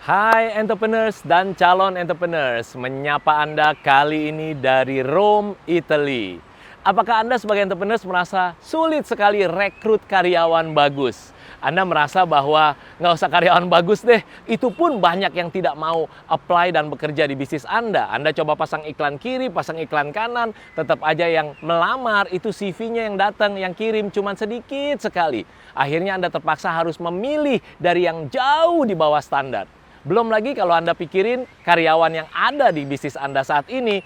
Hai entrepreneurs dan calon entrepreneurs, menyapa Anda kali ini dari Rome, Italy. Apakah Anda sebagai entrepreneurs merasa sulit sekali rekrut karyawan bagus? Anda merasa bahwa nggak usah karyawan bagus deh, itu pun banyak yang tidak mau apply dan bekerja di bisnis Anda. Anda coba pasang iklan kiri, pasang iklan kanan, tetap aja yang melamar itu CV-nya yang datang, yang kirim cuma sedikit sekali. Akhirnya Anda terpaksa harus memilih dari yang jauh di bawah standar. Belum lagi kalau Anda pikirin karyawan yang ada di bisnis Anda saat ini,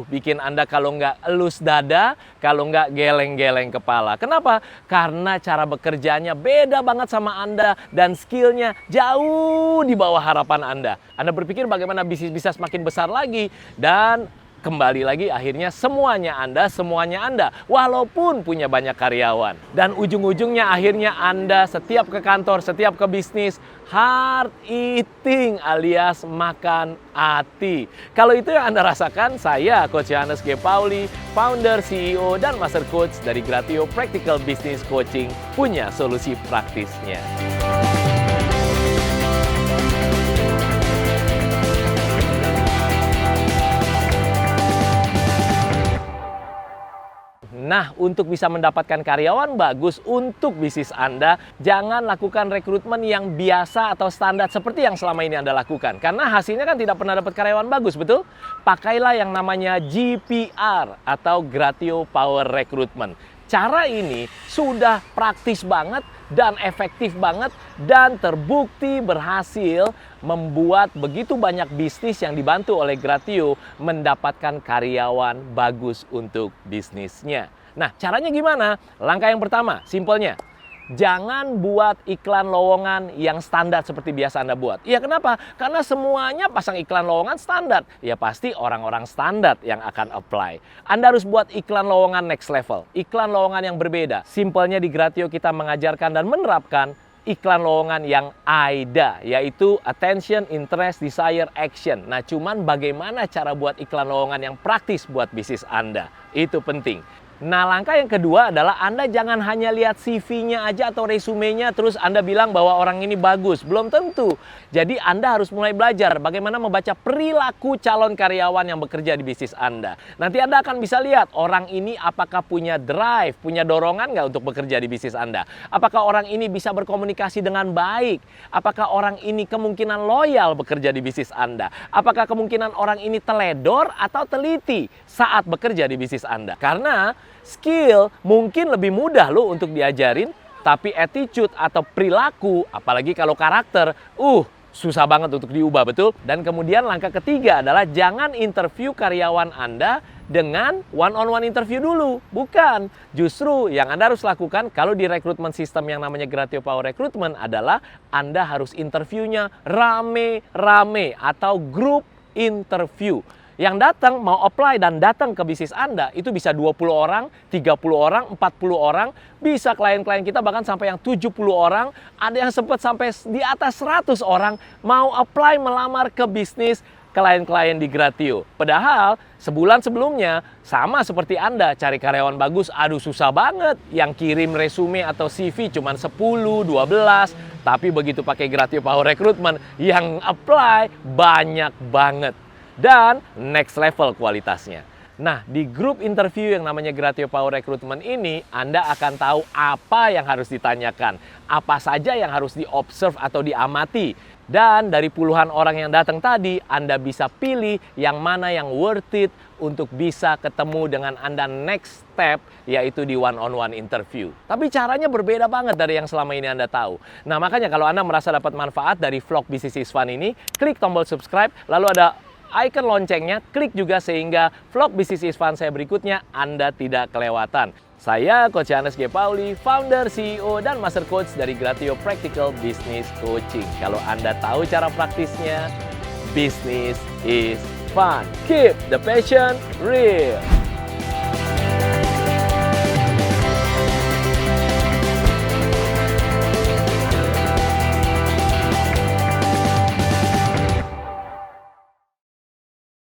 bikin Anda kalau nggak elus dada, kalau nggak geleng-geleng kepala. Kenapa? Karena cara bekerjanya beda banget sama Anda dan skillnya jauh di bawah harapan Anda. Anda berpikir bagaimana bisnis bisa semakin besar lagi dan kembali lagi akhirnya semuanya Anda walaupun punya banyak karyawan. Dan ujung-ujungnya akhirnya Anda setiap ke kantor, setiap ke bisnis hard eating alias makan hati. Kalau itu yang Anda rasakan, saya Coach Johannes G. Pauli, founder, CEO, dan Master Coach dari Gratio Practical Business Coaching punya solusi praktisnya. Nah, untuk bisa mendapatkan karyawan bagus untuk bisnis Anda, jangan lakukan rekrutmen yang biasa atau standar seperti yang selama ini Anda lakukan. Karena hasilnya kan tidak pernah dapat karyawan bagus, betul? Pakailah yang namanya GPR atau Gratio Power Recruitment. Cara ini sudah praktis banget dan efektif banget dan terbukti berhasil membuat begitu banyak bisnis yang dibantu oleh Gratio mendapatkan karyawan bagus untuk bisnisnya. Nah, caranya gimana? Langkah yang pertama, simpelnya. Jangan buat iklan lowongan yang standar seperti biasa Anda buat. Iya, kenapa? Karena semuanya pasang iklan lowongan standar. Ya pasti orang-orang standar yang akan apply. Anda harus buat iklan lowongan next level. Iklan lowongan yang berbeda. Simpelnya di Gratio kita mengajarkan dan menerapkan iklan lowongan yang AIDA, yaitu Attention, Interest, Desire, Action. Nah, cuman bagaimana cara buat iklan lowongan yang praktis buat bisnis Anda? Itu penting. Nah, langkah yang kedua adalah Anda jangan hanya lihat CV-nya aja atau resumenya terus Anda bilang bahwa orang ini bagus. Belum tentu. Jadi Anda harus mulai belajar bagaimana membaca perilaku calon karyawan yang bekerja di bisnis Anda. Nanti Anda akan bisa lihat orang ini apakah punya drive, punya dorongan nggak untuk bekerja di bisnis Anda. Apakah orang ini bisa berkomunikasi dengan baik. Apakah orang ini kemungkinan loyal bekerja di bisnis Anda. Apakah kemungkinan orang ini teledor atau teliti saat bekerja di bisnis Anda. Karena skill mungkin lebih mudah loh untuk diajarin, tapi attitude atau perilaku, apalagi kalau karakter, susah banget untuk diubah, betul? Dan kemudian langkah ketiga adalah jangan interview karyawan Anda dengan one-on-one interview dulu. Bukan. Justru yang Anda harus lakukan kalau di rekrutmen sistem yang namanya Gratio Power Recruitment adalah Anda harus interviewnya rame-rame atau group interview. Yang datang mau apply dan datang ke bisnis Anda itu bisa 20 orang, 30 orang, 40 orang, bisa klien-klien kita bahkan sampai yang 70 orang, ada yang sempat sampai di atas 100 orang mau apply melamar ke bisnis klien-klien di Gratio. Padahal sebulan sebelumnya sama seperti Anda cari karyawan bagus, susah banget. Yang kirim resume atau CV cuma 10, 12, tapi begitu pakai Gratio Power Recruitment yang apply banyak banget. Dan next level kualitasnya. Nah, di grup interview yang namanya Gratio Power Recruitment ini, Anda akan tahu apa yang harus ditanyakan, apa saja yang harus diobserve atau diamati. Dan dari puluhan orang yang datang tadi, Anda bisa pilih yang mana yang worth it untuk bisa ketemu dengan Anda next step, yaitu di one-on-one interview. Tapi caranya berbeda banget dari yang selama ini Anda tahu. Nah, makanya kalau Anda merasa dapat manfaat dari vlog Business is Fun ini, klik tombol subscribe, lalu ada icon loncengnya, klik juga sehingga vlog Business is Fun saya berikutnya Anda tidak kelewatan. Saya Coach Johannes G. Pauli, founder, CEO, dan Master Coach dari Gratio Practical Business Coaching. Kalau Anda tahu cara praktisnya, Business is Fun. Keep the passion real.